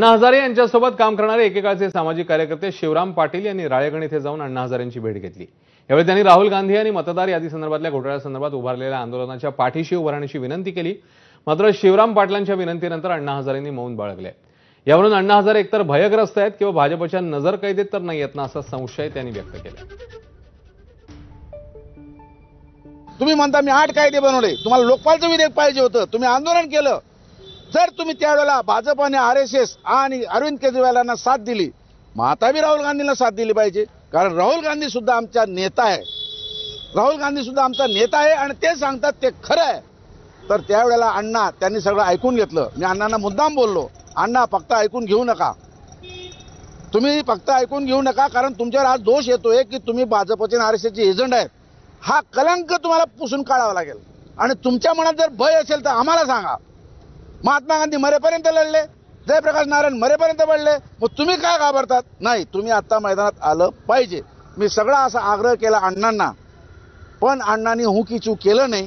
अण्णा हजारे यांच्यासोबत काम करणारे एकेकाळचे सामाजिक कार्यकर्ते शिवराम पाटील यांनी राळेगण येथे जाऊन अण्णा हजारेंची भेट घेतली। यावेळी त्यांनी राहुल गांधी आणि मतदार यादी संदर्भातल्या घोटाळ्यासंदर्भात उभारलेल्या आंदोलनाच्या पाठीशी उभं राहण्याची विनंती केली। मात्र शिवराम पाटलांच्या विनंतीनंतर अण्णा हजारेंनी मौन बाळगले। यावरून अण्णा हजारे एकतर भयग्रस्त आहेत किंवा भाजपच्या नजरकैदेत तर नाही आहेत ना असा संशय त्यांनी व्यक्त केला। तुम्ही म्हणता मी 8 कायदे बनवले, तुम्हाला लोकपालचं विधेयक पाहिजे होतं, तुम्ही आंदोलन केलं। जर तुम्ही त्यावेळेला भाजप आणि आरएसएस आणि अरविंद केजरीवालांना साथ दिली, मग आता बी राहुल गांधींना साथ दिली पाहिजे, कारण राहुल गांधी सुद्धा आमचा नेता आहे। राहुल गांधी सुद्धा आमचा नेता आहे आणि ते सांगतात ते खरं आहे। तर त्यावेळेला अण्णा त्यांनी सगळं ऐकून घेतलं। मी अण्णांना मुद्दाम बोललो, अण्णा फक्त ऐकून घेऊ नका, तुम्ही फक्त ऐकून घेऊ नका, कारण तुमच्यावर आज दोष येतोय की तुम्ही भाजपचे आणि आरएसएसचे एजंट आहेत। हा कलंक तुम्हाला पुसून काढावा लागेल आणि तुमच्या मनात जर भय असेल तर आम्हाला सांगा। महात्मा गांधी मरेपर्यंत लढले, जयप्रकाश नारायण मरेपर्यंत लढले, मग तुम्ही काय घाबरतात? नाही, तुम्ही आता मैदानात आलं पाहिजे। मी सगळा असा आग्रह केला अण्णांना, पण अण्णांनी हुकीचूक केलं नाही।